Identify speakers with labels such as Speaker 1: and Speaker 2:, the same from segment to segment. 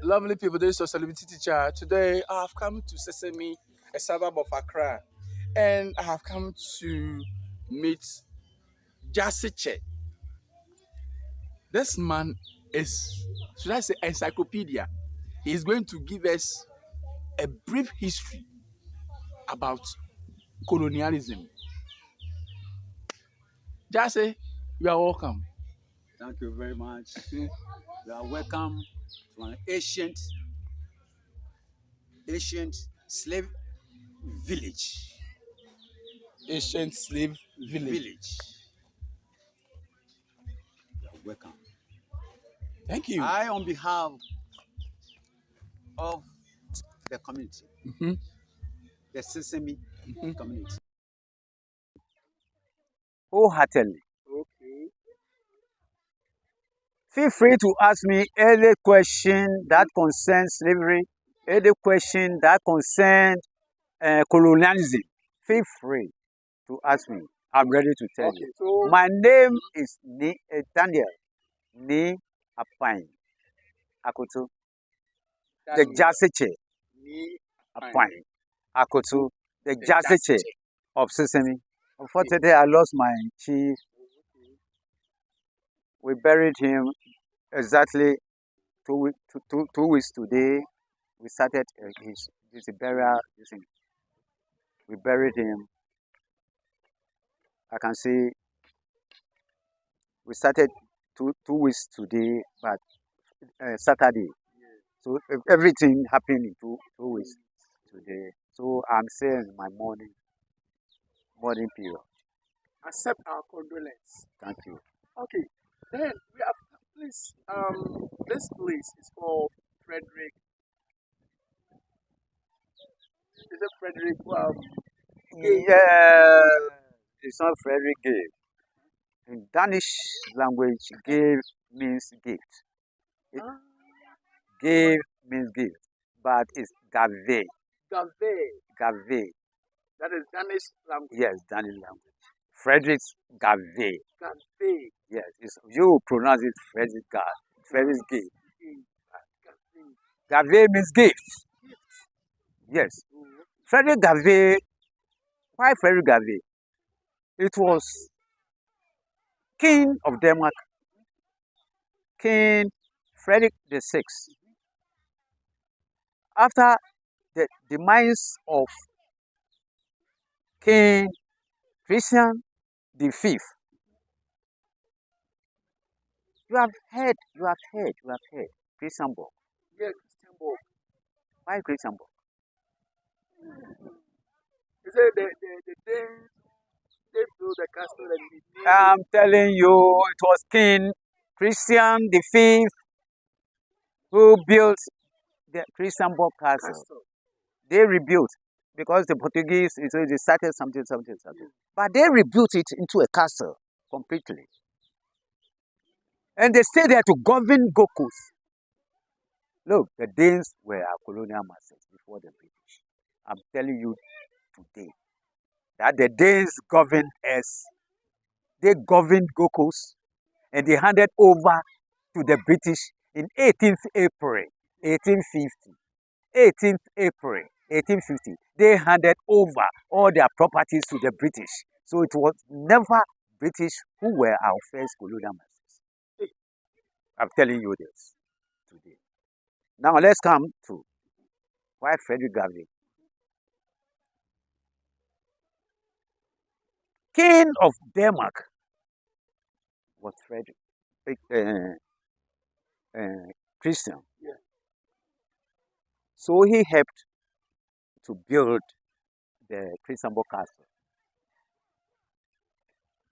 Speaker 1: Lovely people, this is your celebrity teacher. Today I have come to Sesame, a suburb of Accra, and I have come to meet Jasiche. This man is, should I say, encyclopedia. He is going to give us a brief history about colonialism. Jase, you are welcome.
Speaker 2: Thank you very much. You are welcome to an ancient slave village.
Speaker 1: Ancient slave village.
Speaker 2: You are welcome.
Speaker 1: Thank you.
Speaker 2: I, on behalf of the community, the Sesame community, wholeheartedly,
Speaker 1: Okay.
Speaker 2: feel free to ask me any question that concerns slavery, any question that concerns colonialism. Feel free to ask me. I'm ready to tell you.
Speaker 1: So
Speaker 2: My name is Daniel Ni Apine Akoto, the Jasiche Apine Akoto, the Jasiche of Sesame. Unfortunately, I lost my chief. We buried him exactly 2 weeks today. We started his burial. We buried him. I can see we started two weeks today, but Saturday. So everything happened in two weeks today. So I'm saying my morning period.
Speaker 1: accept our condolence.
Speaker 2: Thank you.
Speaker 1: Okay. Then we have please this place is called Frederick. Is it Frederick
Speaker 2: Yeah, it's not Frederick Gave. In Danish language, Gave means gift. Gave means gift, but it's Gave. Gave.
Speaker 1: That is Danish language.
Speaker 2: Yes, Danish language. Frederick's Gave.
Speaker 1: Gave.
Speaker 2: Yes, you pronounce it Frederick Gave. Gave means gift. Yes. Frederick Gave. Why Frederick Gave? It was King of Denmark, King Frederick VI. After the demise of King Christian V. You have heard Christianborg.
Speaker 1: Yeah, Christianborg.
Speaker 2: Why Christianborg?
Speaker 1: Is it the Danes? They built the castle and
Speaker 2: I'm telling you, it was King Christian V who built the Christianborg castle. They rebuilt because the Portuguese, so they started something. But they rebuilt it into a castle completely. And they stayed there to govern Gokus. Look, the Danes were our colonial masters before the British. I'm telling you today that the Danes governed us. They governed Gokus and they handed over to the British in 18th April 1850. 18th April 1850. They handed over all their properties to the British. So it was never British who were our first colonial masters. I'm telling you this today. Now let's come to why Frederick Gave. King of Denmark was Frederick Christian.
Speaker 1: Yeah.
Speaker 2: So he helped to build the Christianborg Castle.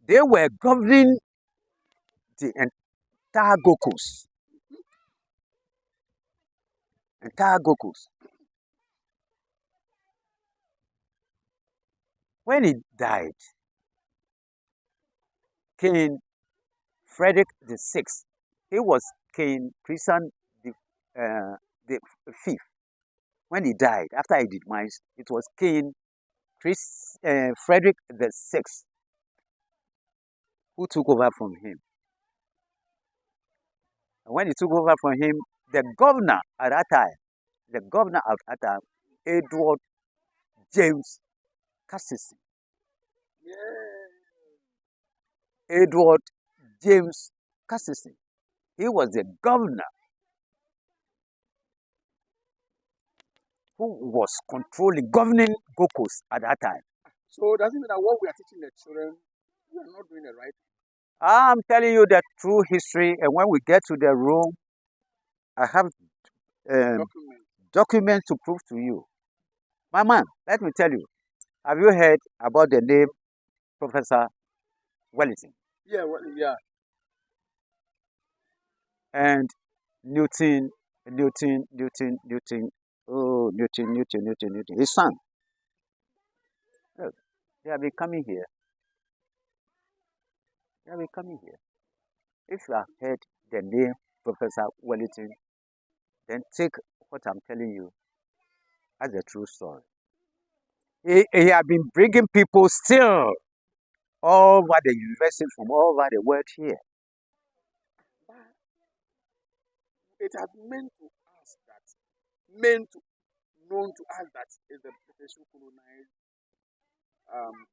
Speaker 2: They were governing the entire Gokus. When he died, King Frederick VI, he was King Christian the Fifth. When he died, after he demised, it was King Frederick VI who took over from him. And when he took over from him, the governor at that time, Edward James Cassisi. Edward James Cassisi. He was the governor who was governing Gold Coast at that time.
Speaker 1: So does it mean that what we are teaching the children, we are not doing it right?
Speaker 2: I'm telling you the true history, and when we get to the room, I have documents to prove to you. My man, let me tell you, have you heard about the name Professor Wellington?
Speaker 1: Yeah, yeah.
Speaker 2: And Newton. Oh, Newton. His son. Look, they have been coming here. If you have heard the name Professor Wellington, then take what I'm telling you as a true story. He has been bringing people still all over the university from all over the world here.
Speaker 1: It has known to us that is the British who colonized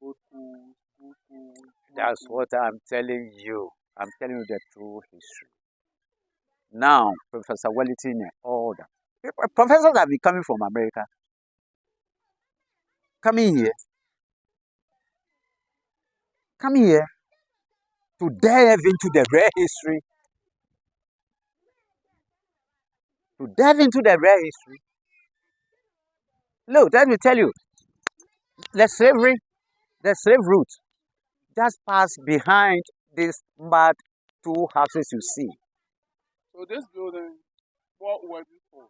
Speaker 1: Gold Coast.
Speaker 2: That's what I'm telling you. I'm telling you the true history. Now, Professor Wellington and all that. Professors have been coming from America. Coming here to delve into the rare history. Look, let me tell you, the slave route just passed behind these mad two houses you see.
Speaker 1: So this building, what was it for?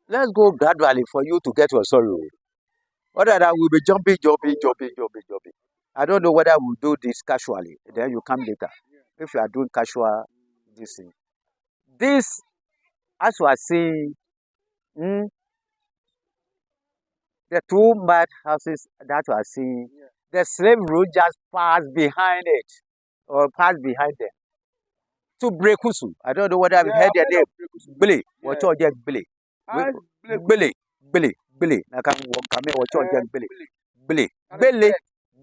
Speaker 2: Let's go gradually for you to get your story. Other than we'll be jumping. I don't know whether we'll do this casually. Then you come later. Yeah. If you are doing casual, this, as you are seeing, the two mad houses that you are seeing, the slave route just passed behind it, or passed behind them. To Brekusu. I don't know whether I've heard their name. Billy. What's your name? Billy. Billy. I can come here. What's your name?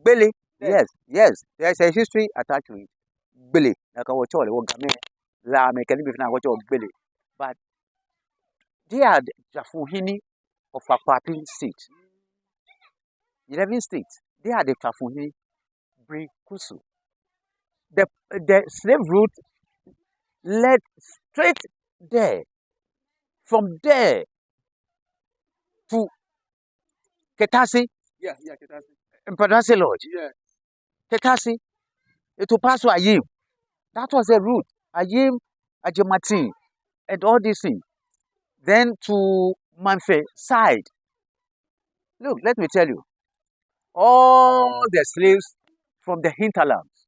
Speaker 2: Billy. Yes. There's a history attached to it. Billy. I can watch all. La me can be watch all Billy. But they are the Fuhini of Apapin State. 11 states. They are the Tafuhini Brekusu. The slave route led straight there. From there to Ketasi.
Speaker 1: Yeah, Ketasi.
Speaker 2: Impedancy Lodge.
Speaker 1: Yeah.
Speaker 2: Ketasi. It will pass to Ayim. That was the route. Ayim, Ajamatin, and all these things. Then to Manfe side. Look, let me tell you. All the slaves from the hinterlands,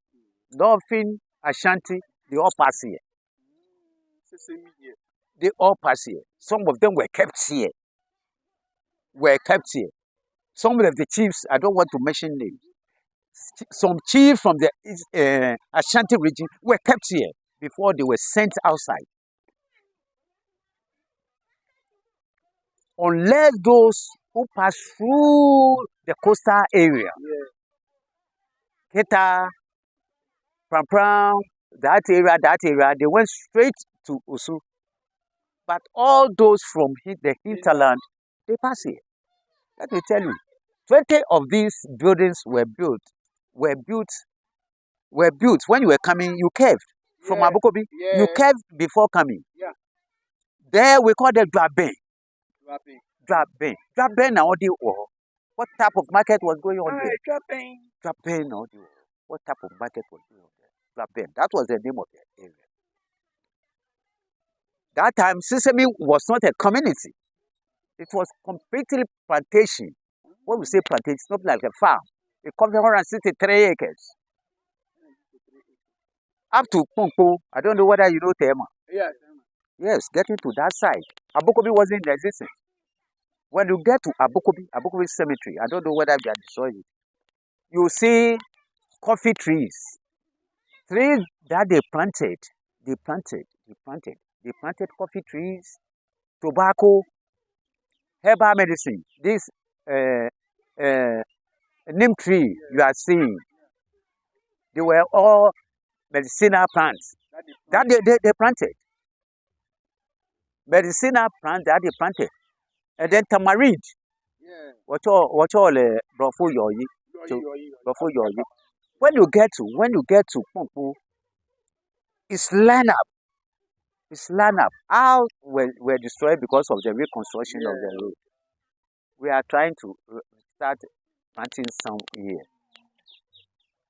Speaker 2: Dolphin, Ashanti, they all pass here. They all pass here. Some of them were kept here. Some of the chiefs, I don't want to mention names. Some chiefs from the Ashanti region were kept here before they were sent outside. Unless those who pass through the coastal area, Keta, Pram, that area, they went straight to Osu. But all those from the hinterland, they pass here. Let me tell you, 20 of these buildings were built. When you were coming, you curved from Abukobi. You curved before coming.
Speaker 1: Yeah.
Speaker 2: There we call them Dwaben. Now what type of market was going on there? Dwaben. What type of market was going on there? Dwaben. That was the name of the area. That time, Sesame was not a community. It was completely plantation. When we say plantation, it's not like a farm. It covers 163 acres. Up to Ponko. I don't know whether you know Tema.
Speaker 1: Yeah.
Speaker 2: Yes, getting to that side. Abukobi wasn't in existence. When you get to Abukobi Cemetery, I don't know whether they are destroyed it. You see coffee trees. Trees that they planted. They planted coffee trees, tobacco, herbal medicine. This uh, neem tree you are seeing, they were all medicinal plants that they planted. Medicinal plants that they planted. And then tamarind.
Speaker 1: Yeah.
Speaker 2: What all brofo yoyi. Brofo yoyi. When you get to Pumpu, it's lined up. It's lined up. How were destroyed because of the reconstruction of the road. We are trying to start planting some here.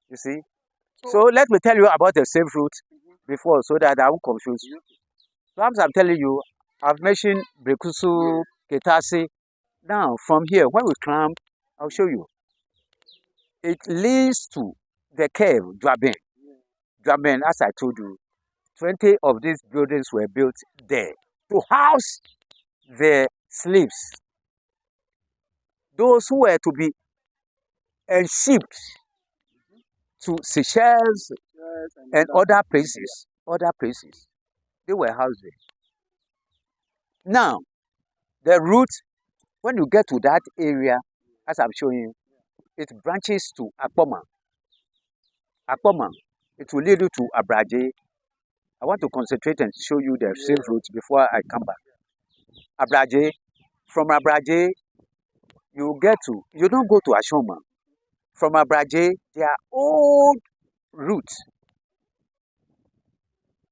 Speaker 2: You see? So let me tell you about the safe route before so that I won't confuse you. Perhaps I'm telling you, I've mentioned Brekusu, Ketasi. Now, from here, when we climb, I'll show you. It leads to the cave, Dwaben. Dwaben, as I told you, 20 of these buildings were built there to house the slaves. Those who were to be shipped to Seychelles and other places, they were housed there. Now, the route, when you get to that area, as I'm showing you, it branches to Akpoma. Akpoma, it will lead you to Abraje. I want to concentrate and show you the safe route before I come back. Abraje, from Abraje, you don't go to Ashoma. From Abraje, their old route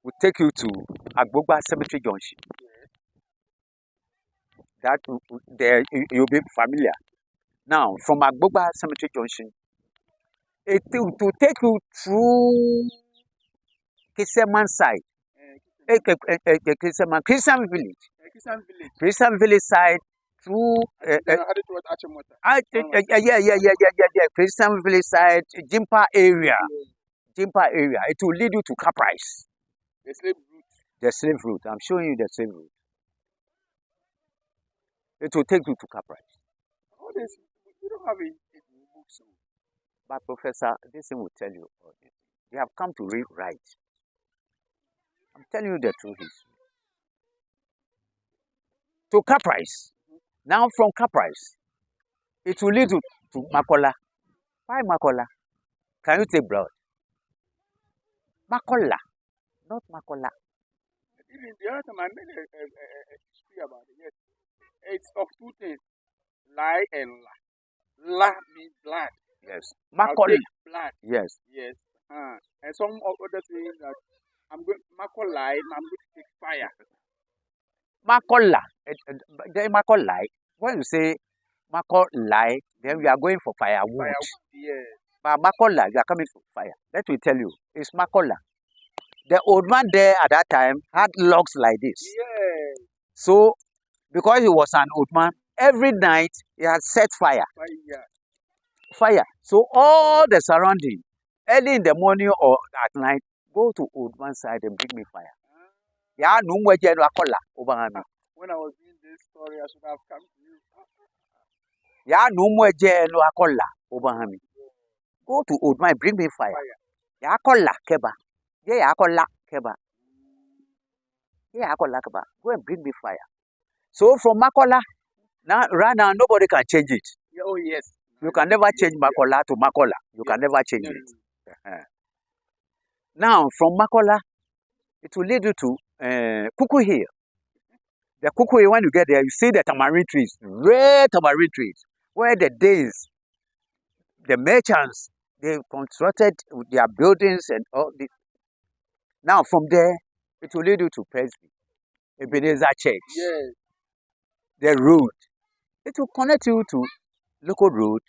Speaker 2: will take you to Agbogba Cemetery Junction. That there you'll be familiar. Now, from Agbogba Cemetery Junction, it will take you through Kiseman side. Christian village. Christian village side through Christian village side, Jimpa area. Jimpa area. It will lead you to Caprice.
Speaker 1: The slave route.
Speaker 2: The slave route. I'm showing you the slave route. It will take you to Caprice.
Speaker 1: All this, you don't have a book.
Speaker 2: But Professor, this thing will tell you all this. You have come to rewrite. I'm telling you the truth history. To Caprice. Now from Caprice, it will lead you to Makola. Why Makola? Can you take blood? Makola, not Makola.
Speaker 1: Even the other time I made a history about it. Yes, it's of two things: lie and la. La means blood.
Speaker 2: Yes, Makola.
Speaker 1: Blood.
Speaker 2: Yes.
Speaker 1: Yes. And some other things that I'm going Makola. I'm going to take fire.
Speaker 2: Makola. Makola. When you say Makola, then we are going for firewood.
Speaker 1: Firewood. Yes.
Speaker 2: But Makola, you are coming for fire. Let me tell you, it's Makola. The old man there at that time had logs like this.
Speaker 1: Yes.
Speaker 2: So, because he was an old man, every night he had set fire. Fire. So all the surrounding, early in the morning or at night, go to old man's side and bring me fire. Yeah, no more Makola.
Speaker 1: When I was doing this story, I should have come to you.
Speaker 2: Yeah, no more Makola Obahami. Go to old man, bring me fire. Yeah, Kola Keba. Yeah, Kola Keba. Yeah, Kola Keba. Go and bring me fire. So from Makola, right now nobody can change it.
Speaker 1: Oh yes.
Speaker 2: You can never change Makola to Makola. You can never change it. Now from Makola, it will lead you to Kuku Hill. The Kuku Hill, when you get there, you see the tamarind trees, rare tamarind trees, where the merchants, they constructed their buildings and all this. Now from there, it will lead you to Presby, Ebenezer Church.
Speaker 1: Yes.
Speaker 2: The road, it will connect you to local road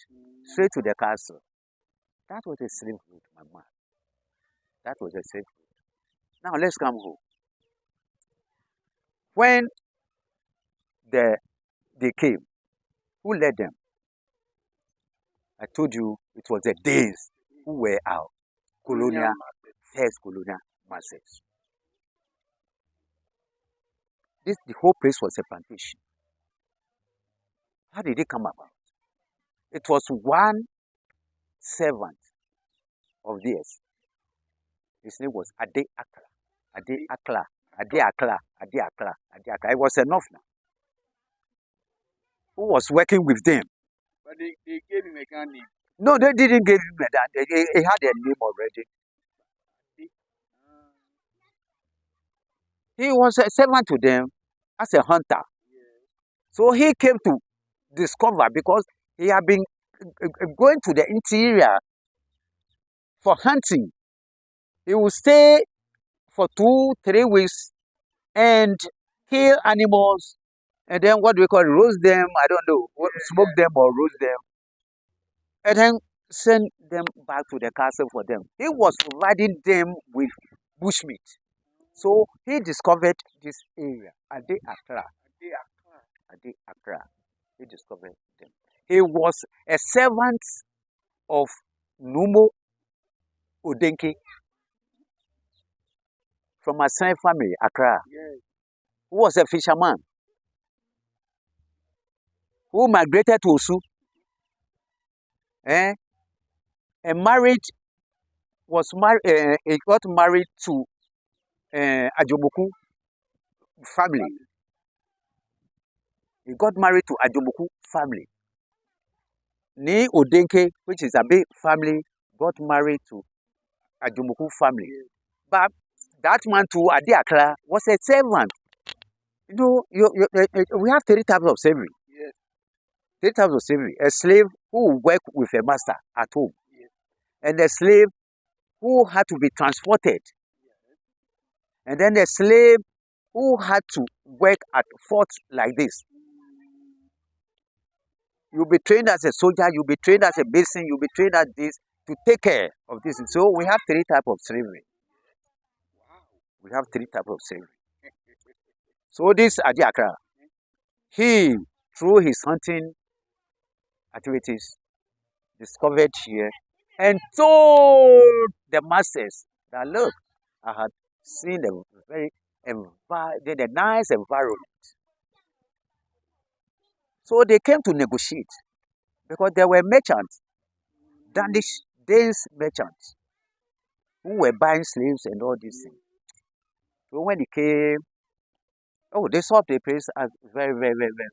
Speaker 2: straight to the castle. That was a slave route, my man. That was a slave route. Now let's come home. When they came, who led them? I told you it was the days who were our first colonial masters. The whole place was a plantation. How did it come about? It was one servant of theirs. His name was Ade Akla. Ade Akla Ade Accra, Ade Accra, Ade Accra. It was enough now. Who was working with them?
Speaker 1: But they gave him a gun name.
Speaker 2: No, they didn't give him that. He had a name already. He was a servant to them as a hunter. So he came to discover because he had been going to the interior for hunting. He would stay for 2-3 weeks and kill animals and then what do we call it? Roast them, I don't know, smoke them or roast them, and then send them back to the castle for them. He was providing them with bushmeat. So he discovered this area, Ade Accra. Ade Accra. He discovered them. He was a servant of Numo Odenke from a same family, Accra, who was a fisherman who migrated to Osu, and married, he got married to Ajoboku family. He got married to Ajoboku family. Ni Odenke, which is a big family, got married to Ajoboku family. But that man too, Ade Accra, was a servant. You know, we have 3 types of slavery. 3 types of slavery. A slave who worked with a master at home, and a slave who had to be transported, and then a slave who had to work at forts like this. You'll be trained as a soldier, you'll be trained as a mason, you'll be trained as this to take care of this. So we have 3 types of slavery. We have 3 types of slavery. So this Ade Accra, he, through his hunting activities, discovered here and told the masses that, look, I had seen a very the nice environment. So they came to negotiate because there were merchants, Danish merchants, who were buying slaves and all these things. So when they came, they saw the place as very, very, very, very,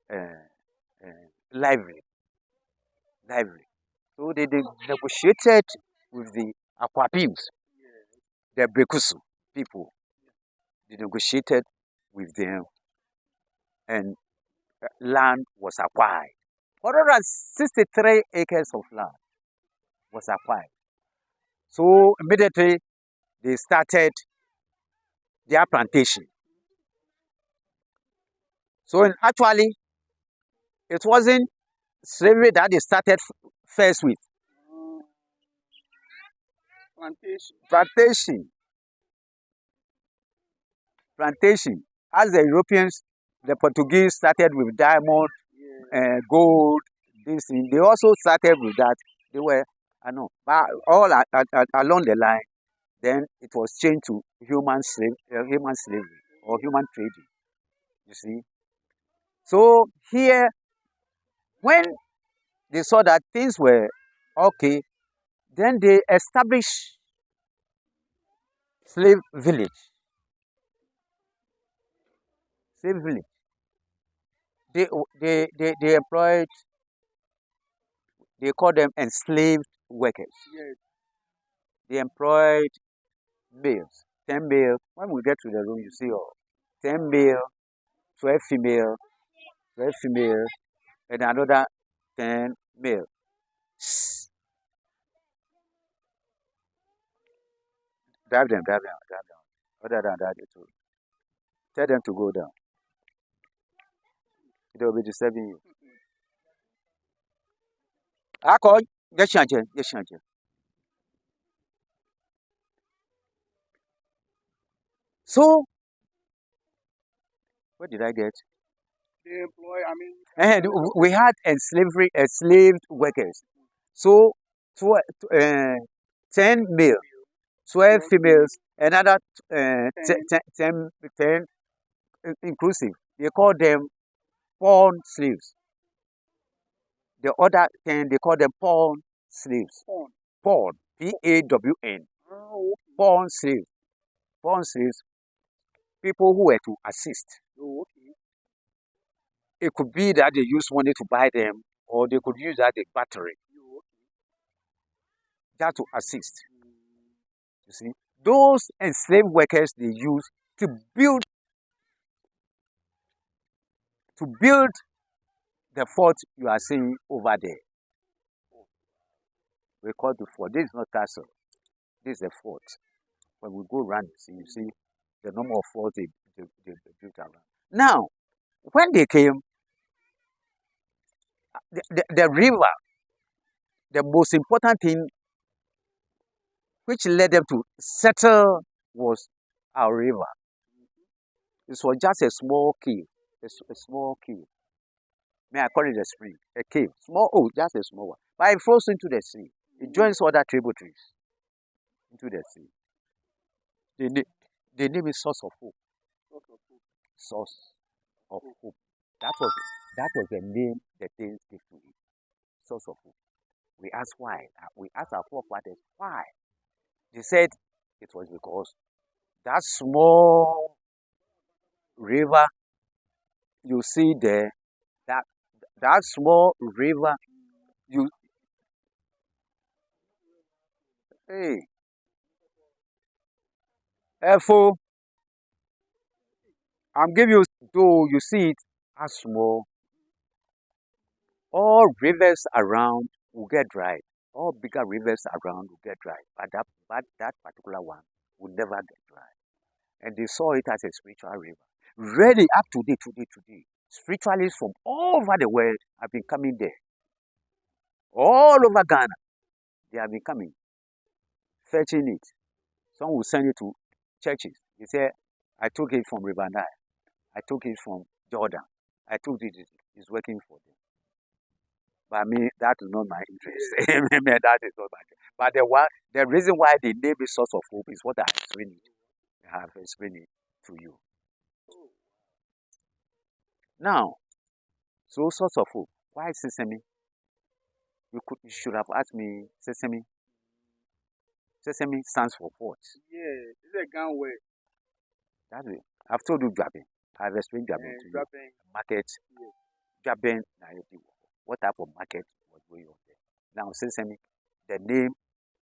Speaker 2: very, very lively. So they negotiated with the Akwapims, the Brekusu people. They negotiated with them, and land was acquired. 163 acres of land was acquired. So immediately they started their plantation. So actually, it wasn't slavery that they started first with. Plantation. As the Europeans, the Portuguese started with diamond, gold, this thing. They also started with that. They were, but all along the line, then it was changed to human slavery or human trading. You see. So here, when they saw that things were okay, then they established slave village. Slave village. They employed, they call them enslaved workers. They employed males, 10 male. When we get to the room, you see 10 male, 12 female, and another 10 male. Drive them. Other than that, tell them to go down. It will be disturbing you. So, what did I get?
Speaker 1: They employ,
Speaker 2: And we had enslaved workers. So, 10 male, 12 females, another 10 inclusive. They call them pawn slaves. The other 10, they call them pawn slaves. Pawn, P-A-W-N. Pawn slaves. people who were to assist.
Speaker 1: Oh, okay.
Speaker 2: It could be that they use money to buy them, or they could use that the battery
Speaker 1: Oh, okay.
Speaker 2: just to assist. You see, those enslaved workers they use to build the fort you are seeing over there. We call the fort. This is not castle. This is a fort. When we go around, you see the number of forts they built around. Now, when they came, the river, the most important thing which led them to settle was our river. This was just a small cave, a small cave. May I call it a spring, a cave, small, oh, just a small one. But it flows into the sea. It joins other tributaries into the sea. The name is Source of Hope. Source of Hope. That was the name the things gave to it. Source of Hope. We asked why. We asked our forefathers why. They said it was because that small river you see there, that small river, you hey, therefore, I'm giving you though you see it as small, all rivers around will get dry. All bigger rivers around will get dry. But that particular one will never get dry. And they saw it as a spiritual river. Ready up to today. Spiritualists from all over the world have been coming there. All over Ghana, they have been coming, fetching it. Some will send it to churches. They say, I took it from River Nile. I took it from Jordan. I took it. It's working for them. But me, that is not my interest. That is not my interest. But the reason why the name is Source of Hope is what I have explained it to you. Now, so Source of Hope. Why Sesame? You should have asked me Sesame. Sesame stands for what?
Speaker 1: Yeah, it's a gun way.
Speaker 2: That's it. I've told you Jabbing. I've explained Jabbing to you. Market. Jabbing. What type of market was going on there? Now, Sesame, the name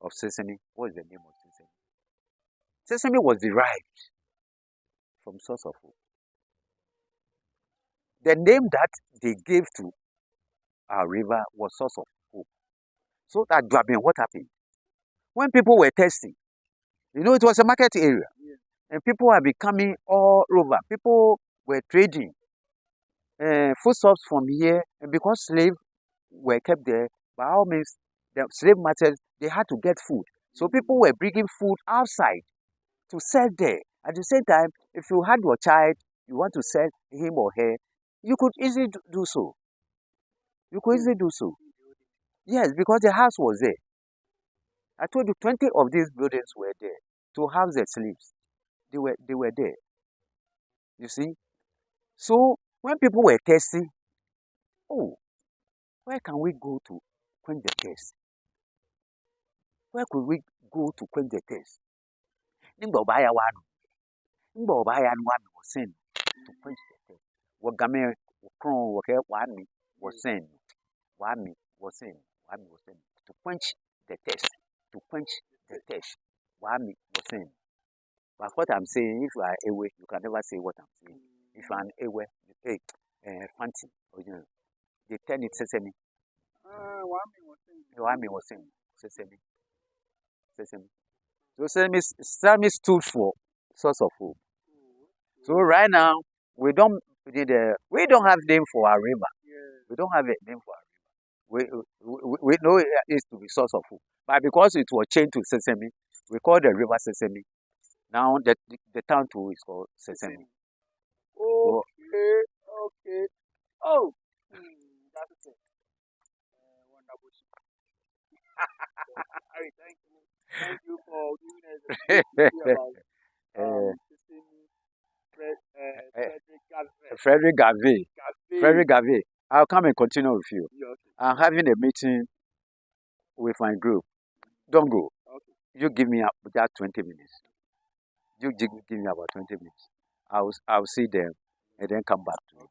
Speaker 2: of Sesame, what is the name of Sesame? Sesame was derived from Source of Hope. The name that they gave to our river was Source of Hope. So that Jabbing, what happened? When people were thirsty, it was a market area. Yeah. And people were becoming all over. People were trading foodstuffs from here. And because slaves were kept there, by all means, the slave masters, they had to get food. So people were bringing food outside to sell there. At the same time, if you had your child, you want to sell him or her, you could easily do so. You could easily do so. Yes, because the house was there. I told you 20 of these buildings were there to house the slaves. They were there. You see? So when people were thirsty, oh, where can we go to quench the thirst? Where could we go to quench the thirst? Nimba obaya one was sent to quench the thirst. Wagame Kron Wami was sent. Wami was sent to quench the thirst. To quench the thirst. Wami was sent. But what I'm saying, if you are away, you can never say what I'm saying. If you are away, you take fancy. They turn it Sesame. Wami was saying Sesame. Sesame. So Sesame stood for Source of Hope. So right now we don't have name for our river. We don't have a name for our river. We know it is to be Source of Hope, but because it was changed to Sesame, we call the river Sesame. Now the town too is called Sesame.
Speaker 1: Okay. Oh, that's it. Wonderful. Thank you for giving us a about
Speaker 2: Frederick Garvey. Frederick Garvey. I'll come and continue with you.
Speaker 1: Yeah, okay.
Speaker 2: I'm having a meeting with my group. Don't go.
Speaker 1: Okay.
Speaker 2: You give me just 20 minutes. You give me about 20 minutes. I'll see them and then come back to you.